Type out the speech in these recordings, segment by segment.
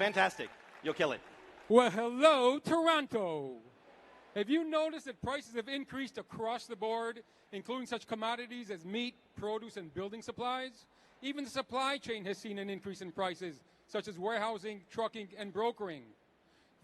Fantastic. You'll kill it. Well, hello, Toronto. Have you noticed that prices have increased across the board, including such commodities as meat, produce, and building supplies? Even the supply chain has seen an increase in prices, such as warehousing, trucking, and brokering.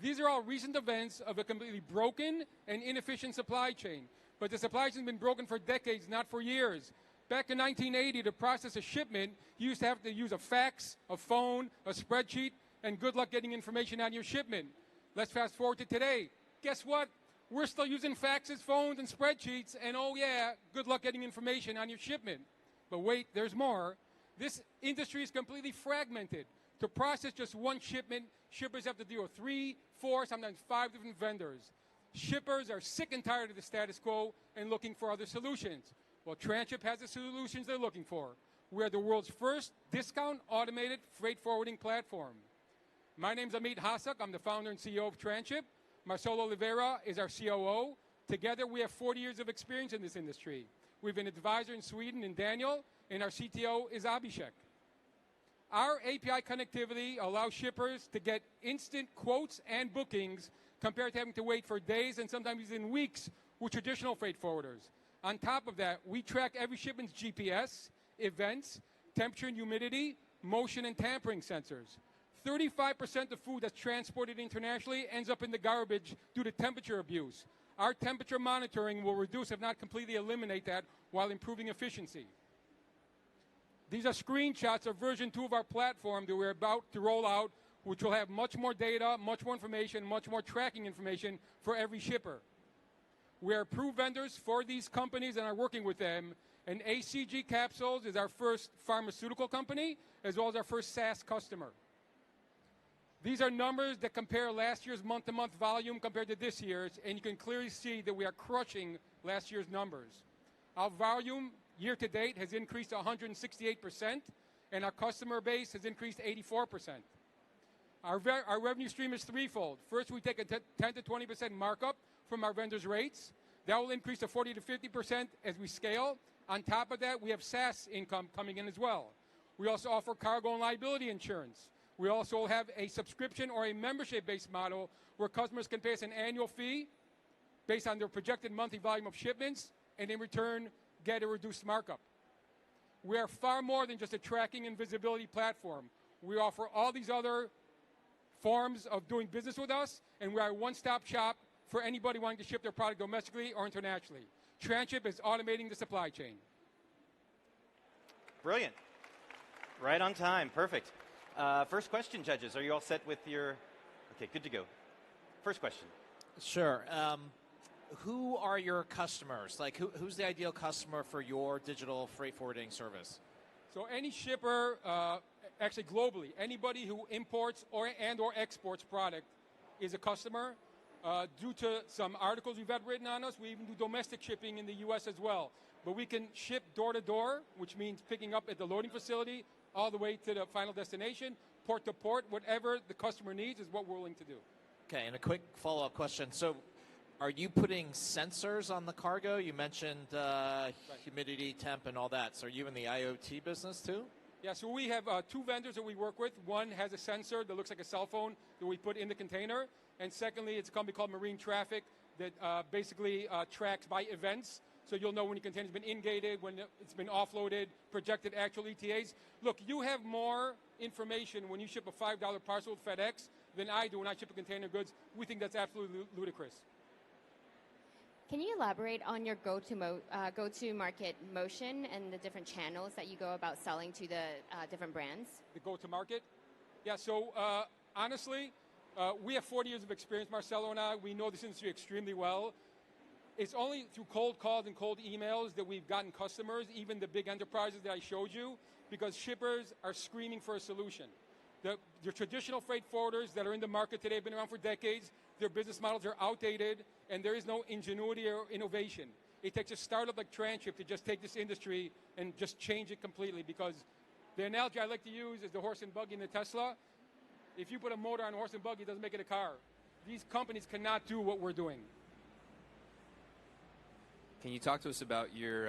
These are all recent events of a completely broken and inefficient supply chain. But the supply chain has been broken for decades, not for years. Back in 1980, to process a shipment, you used to have to use a fax, a phone, a spreadsheet, and good luck getting information on your shipment. Let's fast forward to today. Guess what? We're still using faxes, phones, and spreadsheets, and oh yeah, good luck getting information on your shipment. But wait, there's more. This industry is completely fragmented. To process just one shipment, shippers have to deal with 3, 4, sometimes 5 different vendors. Shippers are sick and tired of the status quo and looking for other solutions. Well, Transship has the solutions they're looking for. We're the world's first discount automated freight forwarding platform. My name's Amit Hasak. I'm the founder and CEO of Transship. Marcelo Oliveira is our COO. Together, we have 40 years of experience in this industry. We have an advisor in Sweden, in Daniel, and our CTO is Abhishek. Our API connectivity allows shippers to get instant quotes and bookings compared to having to wait for days and sometimes even weeks with traditional freight forwarders. On top of that, we track every shipment's GPS, events, temperature and humidity, motion and tampering sensors. 35% of food that's transported internationally ends up in the garbage due to temperature abuse. Our temperature monitoring will reduce, if not completely eliminate that, while improving efficiency. These are screenshots of version 2 of our platform that we're about to roll out, which will have much more data, much more information, much more tracking information for every shipper. We are approved vendors for these companies and are working with them. And ACG Capsules is our first pharmaceutical company, as well as our first SaaS customer. These are numbers that compare last year's month-to-month volume compared to this year's, and you can clearly see that we are crushing last year's numbers. Our volume year-to-date has increased 168%, and our customer base has increased 84%. Our revenue stream is threefold. First, we take a 10 to 20% markup from our vendors' rates. That will increase to 40 to 50% as we scale. On top of that, we have SaaS income coming in as well. We also offer cargo and liability insurance. We also have a subscription or a membership-based model where customers can pay us an annual fee based on their projected monthly volume of shipments, and in return, get a reduced markup. We are far more than just a tracking and visibility platform. We offer all these other forms of doing business with us, and we are a one-stop shop for anybody wanting to ship their product domestically or internationally. Transship is automating the supply chain. Brilliant. Right on time. Perfect. First question, judges. Are you all set with your... Okay, good to go. First question. Sure. Who are your customers? Like, who's the ideal customer for your digital freight forwarding service? So any shipper, actually globally, anybody who imports or exports product is a customer. Due to some articles we've had written on us, we even do domestic shipping in the U.S. as well. But we can ship door-to-door, which means picking up at the loading facility, all the way to the final destination, port to port, whatever the customer needs is what we're willing to do. Okay, and a quick follow-up question. So are you putting sensors on the cargo? You mentioned humidity, temp, and all that. So are you in the IoT business too? Yeah, so we have 2 vendors that we work with. One has a sensor that looks like a cell phone that we put in the container. And secondly, it's a company called Marine Traffic that basically tracks by events. So you'll know when your container's been in-gated, when it's been offloaded, projected actual ETAs. Look, you have more information when you ship a $5 parcel with FedEx than I do when I ship a container of goods. We think that's absolutely ludicrous. Can you elaborate on your go-to-market motion and the different channels that you go about selling to the different brands? The go-to-market? Yeah, so honestly, we have 40 years of experience, Marcelo and I. We know this industry extremely well. It's only through cold calls and cold emails that we've gotten customers, even the big enterprises that I showed you, because shippers are screaming for a solution. The traditional freight forwarders that are in the market today have been around for decades. Their business models are outdated, and there is no ingenuity or innovation. It takes a startup like Transship to just take this industry and just change it completely, because the analogy I like to use is the horse and buggy in the Tesla. If you put a motor on a horse and buggy, it doesn't make it a car. These companies cannot do what we're doing. Can you talk to us about your,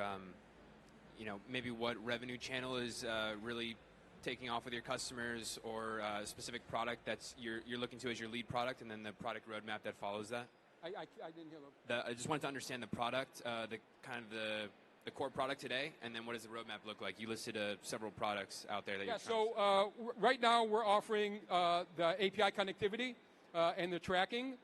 maybe what revenue channel is really taking off with your customers, or a specific product that's you're looking to as your lead product, and then the product roadmap that follows that? I didn't hear that. I just wanted to understand the product, the core product today, and then what does the roadmap look like? You listed several products out there that you're trying to sell. Right now we're offering the API connectivity and the tracking.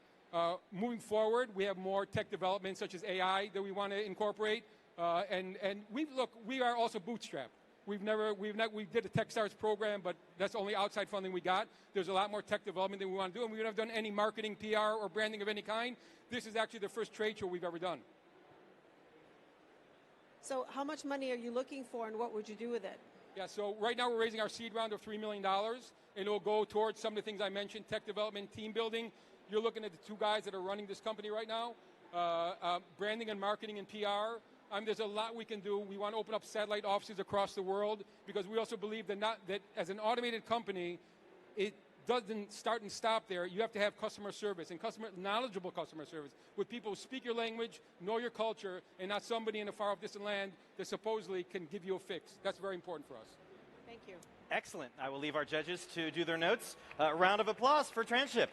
Moving forward, we have more tech development such as AI that we want to incorporate. And we are also bootstrapped. We did a TechStars program, but that's only outside funding we got. There's a lot more tech development that we want to do, and we haven't done any marketing, PR, or branding of any kind. This is actually the first trade show we've ever done. So how much money are you looking for, and what would you do with it? Yeah, so right now we're raising our seed round of $3 million, and it'll go towards some of the things I mentioned, tech development, team building. You're looking at the two guys that are running this company right now, branding and marketing and PR. There's a lot we can do. We want to open up satellite offices across the world because we also believe that as an automated company, it doesn't start and stop there. You have to have customer service and knowledgeable customer service with people who speak your language, know your culture, and not somebody in a far off distant land that supposedly can give you a fix. That's very important for us. Thank you. Excellent. I will leave our judges to do their notes. Round of applause for Transship.